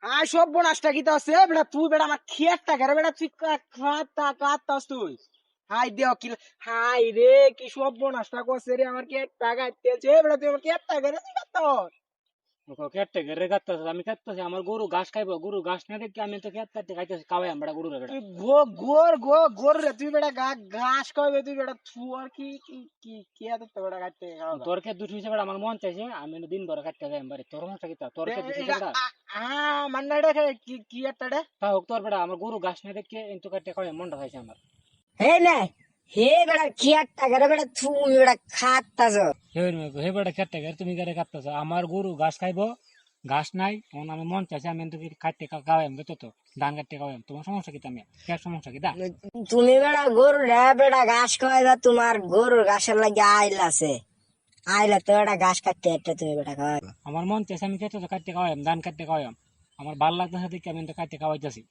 আয় সব বোনাসটা কি তো আছে বেটা, তুই বেটা আমার খেয়ারটা ঘরে বেটা, তুই কাতাস তুই। হাই দেও কি, হাই রে কি সব বোনাসটা করছে রে, আমার কি একটা গাইতেছে বেটা, তুই আমার কি একটা ঘরে তুই কাতাস। খেতে ঘেরে কাটতেছে, আমি কাটতেছি, আমার গরু ঘাস খাইবো, গরু ঘাস না দেখি আমি তো খেত কাটতে খাইতেছি, খাওয়াই আমরা গরু বেটা। তুই গোর রে, তুই বেটা ঘাস খাওয়াবে তুই বেটা, তুই আর কি কি কি কি এত বেটা কাটতে খাওয়া। তোর খেত দুটো হিসেবে আমার মন চাইছে, আমি দিন ভরে কাটতে যাই বাড়ি, তোর মন চাইছে তোর খেত দুটো বেটা। মান্না রে কি কি একটা রে। তা হোক তোর বেটা, আমার গরু ঘাস না দেখে কিন্তু কাটতে খাওয়াই মনটা চাইছে আমার। হে না, হে বেটা খেয়ারটা ঘরে বেটা তুমি বেটা খাতাছ। হে বেটা খেতে ঘেরে তুমি ঘরে কাটতেছ, আমার গরু ঘাস খাইবো, ঘাস নাই, এখন আমি মন চাইছে আমি তো কাটতে খাওয়াই তো ধান কাটতে খাওয়াই, তোমার সমস্যা কি? আমি কে সমস্যা কি দা? তুমি বেটা গরু রে বেটা ঘাস খাওয়াইবা, তোমার গরুর ঘাসের লাগে আইল আছে, আইলে তো বেটা ঘাস কাটতে একটা তুমি বেটা খাওয়াইবা। আমার মন চাইছে আমি খেতে কাটতে খাওয়াই, ধান কাটতে খাওয়াই, আমার ভাল লাগতেছে দেখে আমি তো কাটতে খাওয়াইতেছি।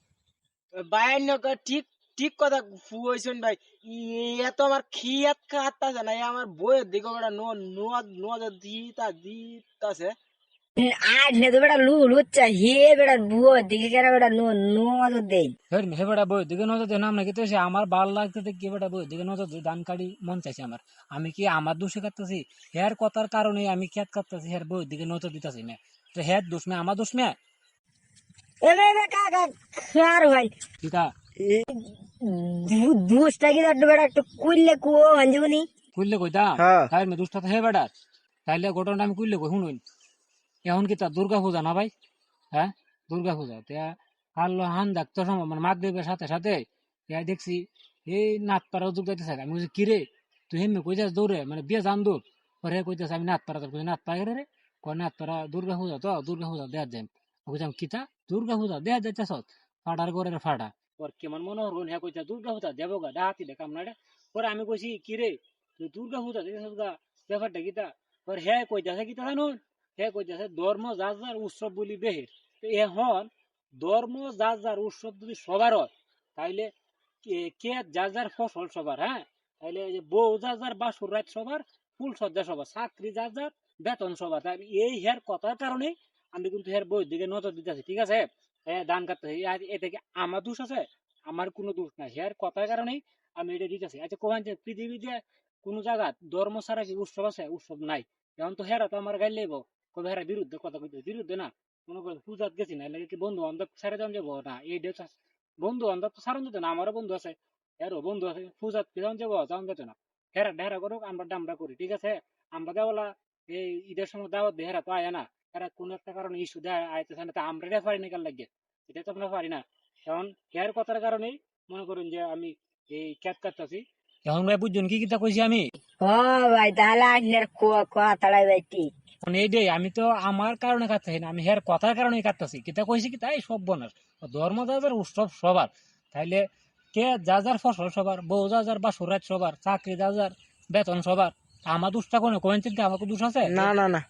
বাইন ঠিক ঠিক কথা ফুয়েছেন ভাই। এত আমার খিয়াত খাতা জানা, আমার বইয়ের দিকে বেটা নজর দিতাছে। আইলে তো বেটা লু লুচ্ছা হে বেটা বুয়ো দিকে কেন বেটা নজর দেই। হে বেটা বই দিকে নজর দেয় নাম নাকি তো সে আমার ভাল লাগতে দেখি বেটা বই দিকে নজর দিয়ে ধান কাটি মন চাইছে আমার, আমি কি আমার দোষে কাটতেছি? হের কথার কারণে আমি খেত কাটতেছি, হের বই দিকে নজর দিতেছি না, তো হের দোষ না আমার দোষ না। এবে এবে কাকা খার ভাই কিতা দুষ্টা কি বেটা একটু কুইলে কুয়ো হাঞ্জুনি। কইলে কইতা হ্যাঁ। তাই মে দুষ্টা তো হে বেটা, তাইলে ঘটনাটা আমি কইলে কই শুনুন। এখন কি তা দুর্গা পূজা না ভাই? হ্যাঁ, দুর্গা পূজা তা হারলো হান ডাক্তার সময় মানে মাঘ দেবের সাথে সাথে দেখছি এই নাথ পাড়া যোগ যাইতেছে, আমি বলছি কিরে তুই হেমে কই যাস দৌড়ে, মানে বিয়ে যান দৌড় পরে কইতেছে আমি নাথ পাড়া কই নাথ পাড়া রে কয় নাথ পাড়া দুর্গা পূজা তো দুর্গা পূজা দেয়া যাই, কইতাম কিতা দুর্গা পূজা দেয়া যাইতেছ ফাটার করে ফাটা, ওর কেমন মনে হল হ্যাঁ কইতা দুর্গা পূজা দেবো গা ডাহাতি দেখাম না রে। পরে আমি কইছি কিরে তুই দুর্গা পূজা দেখেছ গা, ব্যাপারটা কিতা? পরে হ্যাঁ কইতাছে কিতা জানুন, হে কইতেছে ধর্ম যার যার উৎসব বলি বেহের, তো এখন ধর্ম যার যার উৎসব যদি সবার হয় তাইলে কে যার যার ফসল সবার, হ্যাঁ তাইলে বউ যার যার বাসুর রাত সবার, ফুল সজ্জা সবার, চাকরি যার যার, বেতন সবার, তাই এই হের কথার কারণে আমি কিন্তু হের বইয়ের দিকে নজর দিতেছি, ঠিক আছে? হ্যাঁ ধান কাটতেছি, এ থেকে আমার দোষ আছে? আমার কোনো দোষ নাই, হের কথার কারণেই আমি এটা দিতেছি। আচ্ছা কোন পৃথিবীতে কোন জায়গা ধর্ম ছাড়া কি উৎসব আছে? উৎসব নাই। এখন তো হেরা তো আমার গাইল লইব, কবে হেরা বিরুদ্ধে কথা কইতে, বিরুদ্ধে না, মনে করেন পূজাত গেছি না লাগে কি বন্ধু বান্ধব ছেড়ে দেওয়া যাবো না? এই বন্ধু বান্ধব তো সারণ যেত না, আমারও বন্ধু আছে, এরও বন্ধু আছে, পূজাত যাওয়া যাবো যাওয়া যেত না। হেরা ঢেরা করুক, আমরা ডামরা করি, ঠিক আছে? আমরা দেওয়ালা এই ঈদের সময় দাওয়াত দিয়ে হেরা তো আয় না, হেরা কোনো একটা কারণে ইস্যু দেয় আইতেছে না, তা আমরা এটা পারি না কার লাগে, এটা তো আমরা পারি না। এখন হের কথার কারণেই মনে করুন যে আমি এই ক্যাট কাটতেছি। এখন ভাই বুঝছেন কি কিতা কইছি আমি? ও ভাই তাহলে আইনের কথাটাই ভাই ঠিক। মানে এই যে আমি তো আমার কারণে কাটতেছি না, আমি হের কথার কারণে কাটতেছি, কিতা কইছি কি তাই সব বনার ধর্ম যার উৎসব সবার, তাইলে কে যা যার ফসল সবার, বউ যা যার বা সুরাজ সবার, চাকরি যা যার, বেতন সবার, আমার দোষটা কোনো কোয়েন্সিডেন্ট, আমার দোষ আছে? না না না।